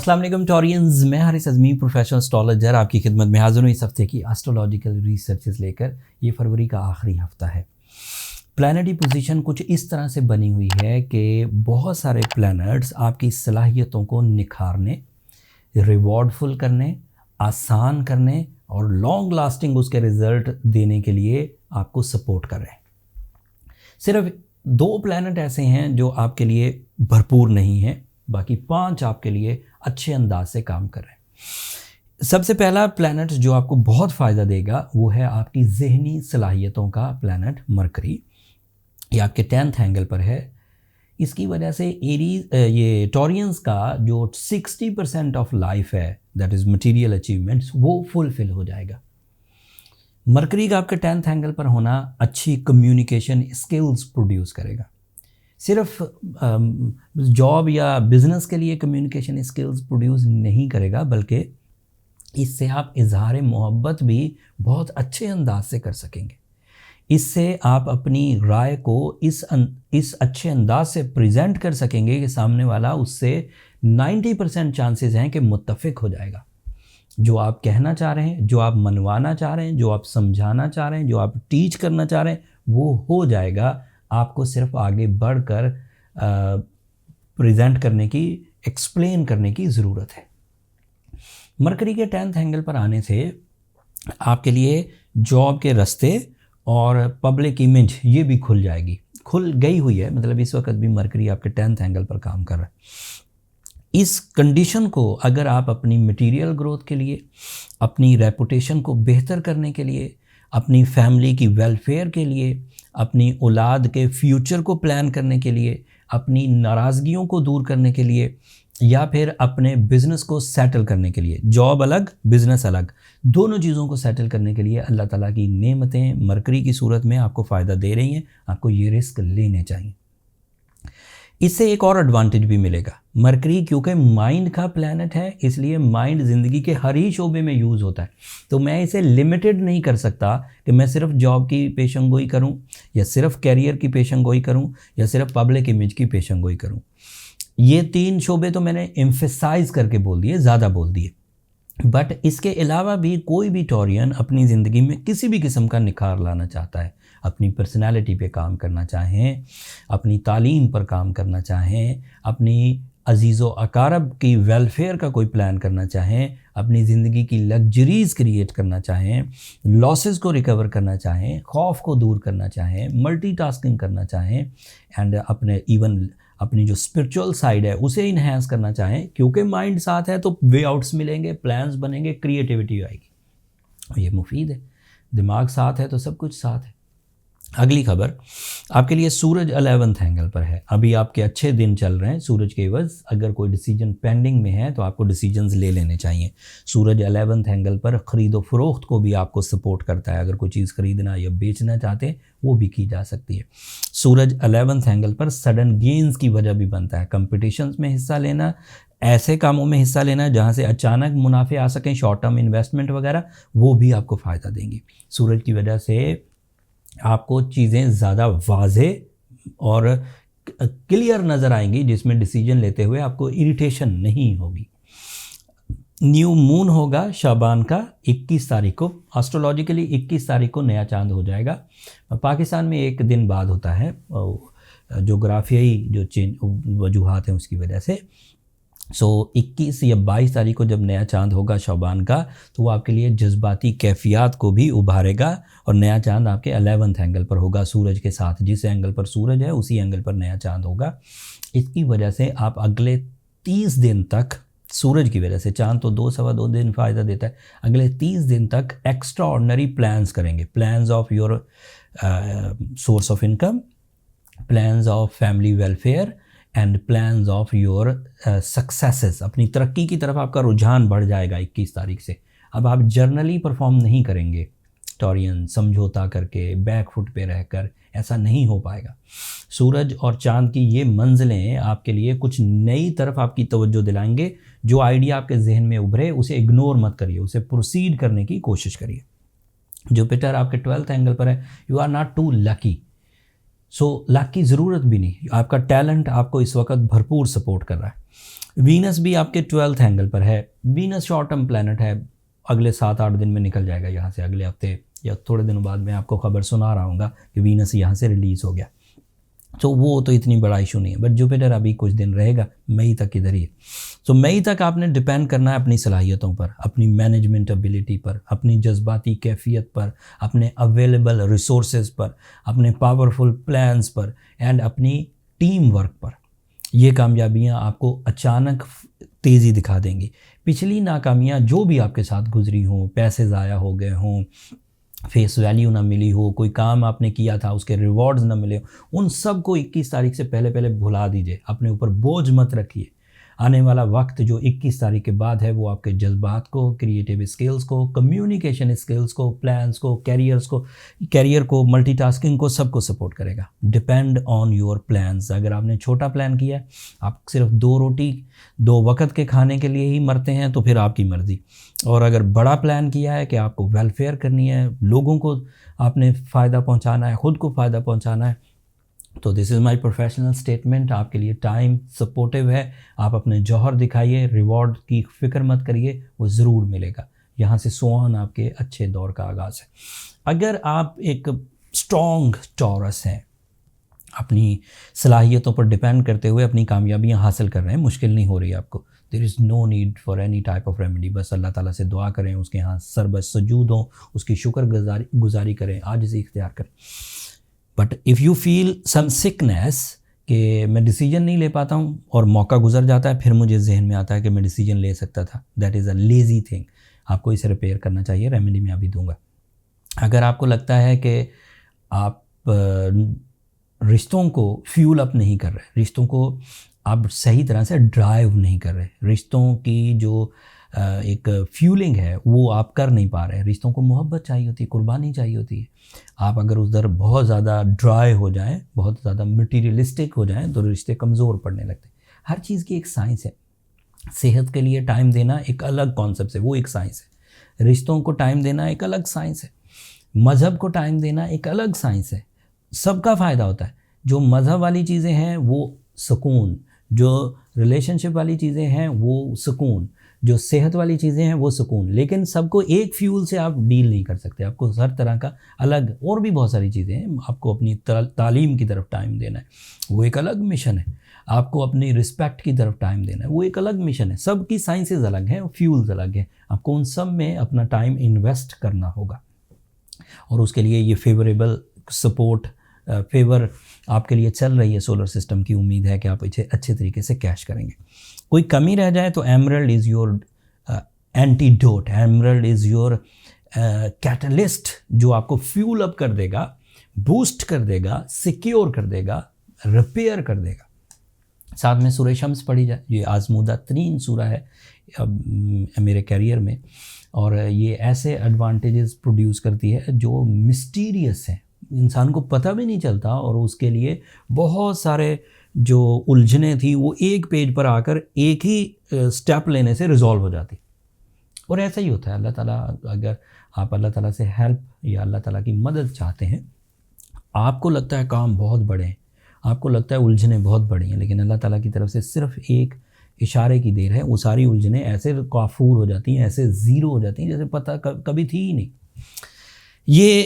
अस्सलाम वालेकुम टॉरियंस, मैं हारिस अज़मी प्रोफेशनल एस्ट्रोलॉजर आपकी खिदमत में हाज़िर हूँ इस हफ्ते की एस्ट्रोलॉजिकल रिसर्चेस लेकर। ये फरवरी का आखिरी हफ्ता है। प्लैनेटरी पोजीशन कुछ इस तरह से बनी हुई है कि बहुत सारे प्लैनेट्स आपकी सलाहियतों को निखारने, रिवॉर्डफुल करने, आसान करने और लॉन्ग लास्टिंग उसके रिज़ल्ट देने के लिए आपको सपोर्ट कर रहे हैं। सिर्फ 2 प्लैनेट ऐसे हैं जो आपके लिए भरपूर नहीं हैं, बाकी 5 आपके लिए अच्छे अंदाज से काम कर रहे हैं। सबसे पहला प्लैनेट जो आपको बहुत फ़ायदा देगा वो है आपकी ज़हनी सलाहियतों का प्लैनेट मरकरी। ये आपके 10th एंगल पर है। इसकी वजह से ये टॉरियंस का जो 60% ऑफ लाइफ है, दैट इज़ मटीरियल अचीवमेंट्स, वो फुलफिल हो जाएगा। मरकरी का आपके 10th एंगल पर होना अच्छी कम्युनिकेशन स्किल्स प्रोड्यूस करेगा। सिर्फ जॉब या बिज़नेस के लिए कम्युनिकेशन स्किल्स प्रोड्यूस नहीं करेगा, बल्कि इससे आप इजहार मोहब्बत भी बहुत अच्छे अंदाज से कर सकेंगे। इससे आप अपनी राय को इस अच्छे अंदाज से प्रेजेंट कर सकेंगे कि सामने वाला उससे 90% चांसेस हैं कि मुत्तफिक हो जाएगा। जो आप कहना चाह रहे हैं, जो आप मनवाना चाह रहे हैं, जो आप समझाना चाह रहे हैं, जो आप टीच करना चाह रहे हैं, वो हो जाएगा। आपको सिर्फ आगे बढ़कर प्रेजेंट करने की, एक्सप्लेन करने की ज़रूरत है। मरकरी के 10th एंगल पर आने से आपके लिए जॉब के रास्ते और पब्लिक इमेज ये भी खुल जाएगी, खुल गई हुई है। मतलब इस वक्त भी मरकरी आपके 10th एंगल पर काम कर रहा है। इस कंडीशन को अगर आप अपनी मटेरियल ग्रोथ के लिए, अपनी रेपुटेशन को बेहतर करने के लिए, अपनी फैमिली की वेलफेयर के लिए, अपनी औलाद के फ्यूचर को प्लान करने के लिए, अपनी नाराज़गियों को दूर करने के लिए, या फिर अपने बिज़नेस को सेटल करने के लिए, जॉब अलग बिज़नेस अलग, दोनों चीज़ों को सेटल करने के लिए अल्लाह ताला की नेमतें मरकरी की सूरत में आपको फ़ायदा दे रही हैं। आपको ये रिस्क लेने चाहिए। इससे एक और एडवांटेज भी मिलेगा। मरकरी क्योंकि माइंड का प्लैनेट है, इसलिए माइंड ज़िंदगी के हर ही शोबे में यूज़ होता है। तो मैं इसे लिमिटेड नहीं कर सकता कि मैं सिर्फ जॉब की पेशेंगोई करूं, या सिर्फ कैरियर की पेशेंगोई करूं, या सिर्फ पब्लिक इमेज की पेशेंगोई करूं। ये 3 शोबे तो मैंने एम्फेसाइज करके बोल दिए, ज़्यादा बोल दिए। बट इसके अलावा भी कोई भी टॉरियन अपनी ज़िंदगी में किसी भी किस्म का निखार लाना चाहता है, अपनी पर्सनालिटी पे काम करना चाहें, अपनी तालीम पर काम करना चाहें, अपनी अजीज़ व अकारब की वेलफेयर का कोई प्लान करना चाहें, अपनी ज़िंदगी की लग्जरीज़ क्रिएट करना चाहें, लॉसेस को रिकवर करना चाहें, खौफ को दूर करना चाहें, मल्टीटास्किंग करना चाहें, एंड अपनी जो स्पिरिचुअल साइड है उसे इन्हेंस करना चाहें, क्योंकि माइंड साथ है तो वे आउट्स मिलेंगे, प्लान्स बनेंगे, क्रिएटिविटी आएगी। ये मुफीद है। दिमाग साथ है तो सब कुछ साथ है। अगली खबर आपके लिए, सूरज 11th एंगल पर है। अभी आपके अच्छे दिन चल रहे हैं सूरज के एवज। अगर कोई डिसीजन पेंडिंग में है तो आपको डिसीजंस ले लेने चाहिए। सूरज 11th एंगल पर ख़रीदो फरोख्त को भी आपको सपोर्ट करता है। अगर कोई चीज़ ख़रीदना या बेचना चाहते हैं वो भी की जा सकती है। सूरज 11th एंगल पर सडन गेंस की वजह भी बनता है। कंपटिशन्स में हिस्सा लेना, ऐसे कामों में हिस्सा लेना जहाँ से अचानक मुनाफे आ सकें, शॉर्ट टर्म इन्वेस्टमेंट वगैरह, वो भी आपको फ़ायदा देंगी। सूरज की वजह से आपको चीज़ें ज़्यादा वाज़े और क्लियर नज़र आएंगी, जिसमें डिसीजन लेते हुए आपको इरिटेशन नहीं होगी। न्यू मून होगा शाबान का 21 तारीख को। एस्ट्रोलॉजिकली 21 तारीख को नया चांद हो जाएगा। पाकिस्तान में एक दिन बाद होता है, जोग्राफियाई जो चेंज वजूहात हैं उसकी वजह से। 21 या 22 तारीख को जब नया चांद होगा शौबान का, तो वो आपके लिए जज्बाती कैफियत को भी उभारेगा। और नया चांद आपके 11th एंगल पर होगा सूरज के साथ। जिस एंगल पर सूरज है उसी एंगल पर नया चांद होगा। इसकी वजह से आप अगले 30 दिन तक, सूरज की वजह से, चांद तो 2-2.25 दिन फ़ायदा देता है, अगले 30 दिन तक एक्स्ट्रा ऑर्डनरी प्लान्स करेंगे। Plans of your source of income, plans of family welfare and plans of your successes. अपनी तरक्की की तरफ आपका रुझान बढ़ जाएगा 21 तारीख से। अब आप जर्नली परफॉर्म नहीं करेंगे टॉरियन, समझौता करके, बैक फुट पे रहकर, ऐसा नहीं हो पाएगा। सूरज और चांद की ये मंजिलें आपके लिए कुछ नई तरफ आपकी तवज्जो दिलाएंगे। जो आइडिया आपके जहन में उभरे उसे इग्नोर मत करिए, उसे प्रोसीड करने की कोशिश करिए। जुपिटर आपके 12th एंगल पर है। You are not too lucky. So luck की ज़रूरत भी नहीं, आपका टैलेंट आपको इस वक्त भरपूर सपोर्ट कर रहा है। वीनस भी आपके 12th एंगल पर है। वीनस शॉर्ट टर्म प्लैनेट है, अगले 7-8 दिन में निकल जाएगा यहाँ से, अगले हफ्ते या थोड़े दिनों बाद मैं आपको खबर सुना रहा हूँगा कि वीनस यहाँ से रिलीज़ हो गया। तो वो तो इतनी बड़ा इशू नहीं है, बट जुपिटर अभी कुछ दिन रहेगा, मई तक इधर ही है। तो मई तक आपने डिपेंड करना है अपनी सलाहियतों पर, अपनी मैनेजमेंट एबिलिटी पर, अपनी जज्बाती कैफियत पर, अपने अवेलेबल रिसोर्सेज पर, अपने पावरफुल प्लान्स पर एंड अपनी टीम वर्क पर। ये कामयाबियाँ आपको अचानक तेज़ी दिखा देंगी। पिछली नाकामियाँ जो भी आपके साथ गुजरी हों, पैसे ज़ाया हो गए हों, फेस वैल्यू ना मिली हो, कोई काम आपने किया था उसके रिवॉर्ड्स ना मिले, उन सब को 21 तारीख से पहले भुला दीजिए। अपने ऊपर बोझ मत रखिए। आने वाला वक्त जो 21 तारीख के बाद है वो आपके जज्बात को, क्रिएटिव स्किल्स को, कम्युनिकेशन स्किल्स को, प्लान्स को, कैरियर को, मल्टीटास्किंग को, सबको सपोर्ट करेगा। Depend on your plans. अगर आपने छोटा प्लान किया है, आप सिर्फ 2 रोटी 2 वक्त के खाने के लिए ही मरते हैं, तो फिर आपकी मर्ज़ी। और अगर बड़ा प्लान किया है कि आपको वेलफेयर करनी है, लोगों को आपने फ़ायदा पहुंचाना है, ख़ुद को फ़ायदा पहुंचाना है, तो this is my professional statement. आपके लिए टाइम सपोर्टिव है। आप अपने जौहर दिखाइए, रिवॉर्ड की फ़िक्र मत करिए, वो ज़रूर मिलेगा। यहाँ से सोहन आपके अच्छे दौर का आगाज़ है। अगर आप एक स्ट्रॉन्ग टॉरस हैं, अपनी सलाहियतों पर डिपेंड करते हुए अपनी कामयाबियाँ हासिल कर रहे हैं, मुश्किल नहीं हो रही आपको, there is no need for any type of remedy. बस अल्लाह ताला से दुआ करें, उसके यहाँ सरबस सजूद हों, उसकी शुक्र गुजारी करें, आजिज़ी इख्तियार करें। But if you feel some sickness कि मैं डिसीजन नहीं ले पाता हूँ और मौका गुजर जाता है, फिर मुझे जहन में आता है कि मैं डिसीजन ले सकता था, that is a lazy thing. आपको इसे रिपेयर करना चाहिए, रेमेडी मैं अभी दूंगा। अगर आपको लगता है कि आप रिश्तों को फ्यूल अप नहीं कर रहे, रिश्तों को आप सही तरह से ड्राइव नहीं कर रहे, रिश्तों की जो एक फ्यूलिंग है वो आप कर नहीं पा रहे। रिश्तों को मोहब्बत चाहिए होती है, कुर्बानी चाहिए होती है। आप अगर उधर बहुत ज़्यादा ड्राई हो जाएं, बहुत ज़्यादा मटीरियलिस्टिक हो जाएं, तो रिश्ते कमज़ोर पड़ने लगते हैं। हर चीज़ की एक साइंस है। सेहत के लिए टाइम देना एक अलग कॉन्सेप्ट है, वो एक साइंस है। रिश्तों को टाइम देना एक अलग साइंस है। मज़हब को टाइम देना एक अलग साइंस है। सबका फ़ायदा होता है। जो मज़हब वाली चीज़ें हैं वो सुकून, जो रिलेशनशिप वाली चीज़ें हैं वो सुकून, जो सेहत वाली चीज़ें हैं वो सुकून। लेकिन सबको एक फ्यूल से आप डील नहीं कर सकते। आपको हर तरह का अलग, और भी बहुत सारी चीज़ें हैं। आपको अपनी तालीम की तरफ टाइम देना है, वो एक अलग मिशन है। आपको अपनी रिस्पेक्ट की तरफ टाइम देना है, वो एक अलग मिशन है। सबकी साइंसेस अलग हैं, फ्यूल्स अलग हैं। आपको उन सब में अपना टाइम इन्वेस्ट करना होगा, और उसके लिए ये फेवरेबल सपोर्ट फेवर आपके लिए चल रही है सोलर सिस्टम की। उम्मीद है कि आप इसे अच्छे तरीके से कैश करेंगे। कोई कमी रह जाए तो emerald is your antidote, emerald is your catalyst, जो आपको फ्यूल अप कर देगा, बूस्ट कर देगा, सिक्योर कर देगा, रिपेयर कर देगा। साथ में सूरह शम्स पढ़ी जाए, ये आज़मूदा तरीन सूरह है मेरे कैरियर में, और ये ऐसे एडवांटेजेस प्रोड्यूस करती है जो मिस्टीरियस हैं, इंसान को पता भी नहीं चलता, और उसके लिए बहुत सारे जो उलझने थी वो एक पेज पर आकर एक ही स्टेप लेने से रिजॉल्व हो जाती। और ऐसा ही होता है। अल्लाह ताला, अगर आप अल्लाह ताला से हेल्प या अल्लाह ताला की मदद चाहते हैं, आपको लगता है काम बहुत बड़े हैं, आपको लगता है उलझने बहुत बड़ी हैं, लेकिन अल्लाह ताला की तरफ से सिर्फ एक इशारे की देर है, वो सारी उलझने ऐसे काफूर हो जाती हैं, ऐसे ज़ीरो हो जाती हैं जैसे पता कभी थी ही नहीं। ये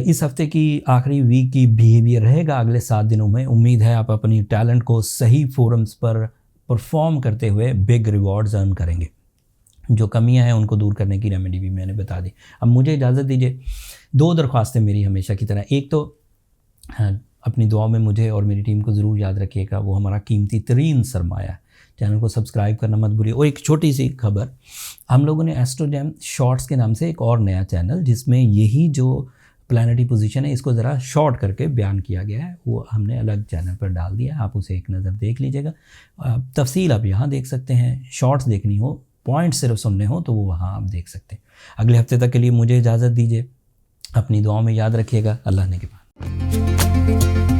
इस हफ्ते की आखिरी वीक की बिहेवियर रहेगा अगले 7 दिनों में। उम्मीद है आप अपनी टैलेंट को सही फोरम्स पर परफॉर्म करते हुए बिग रिवॉर्ड्स अर्न करेंगे। जो कमियां हैं उनको दूर करने की रेमेडी भी मैंने बता दी। अब मुझे इजाज़त दीजिए। 2 दरख्वास्तें मेरी हमेशा की तरह। एक तो अपनी दुआ में मुझे और मेरी टीम को ज़रूर याद रखिएगा, वो हमारा कीमती तरीन सरमाया है। चैनल को सब्सक्राइब करना मत भूलिए। और एक छोटी सी खबर, हम लोगों ने एस्ट्रोजैम शॉर्ट्स के नाम से एक और नया चैनल, जिसमें यही जो प्लानिटरी पोजीशन है इसको ज़रा शॉर्ट करके बयान किया गया है, वो हमने अलग चैनल पर डाल दिया। आप उसे एक नज़र देख लीजिएगा। तफसील आप यहाँ देख सकते हैं। शॉर्ट्स देखनी हो, पॉइंट सिर्फ सुनने हो, तो वो वहाँ आप देख सकते हैं। अगले हफ्ते तक के लिए मुझे इजाज़त दीजिए। अपनी दुआओं में याद रखिएगा। अल्लाह ने के बाद।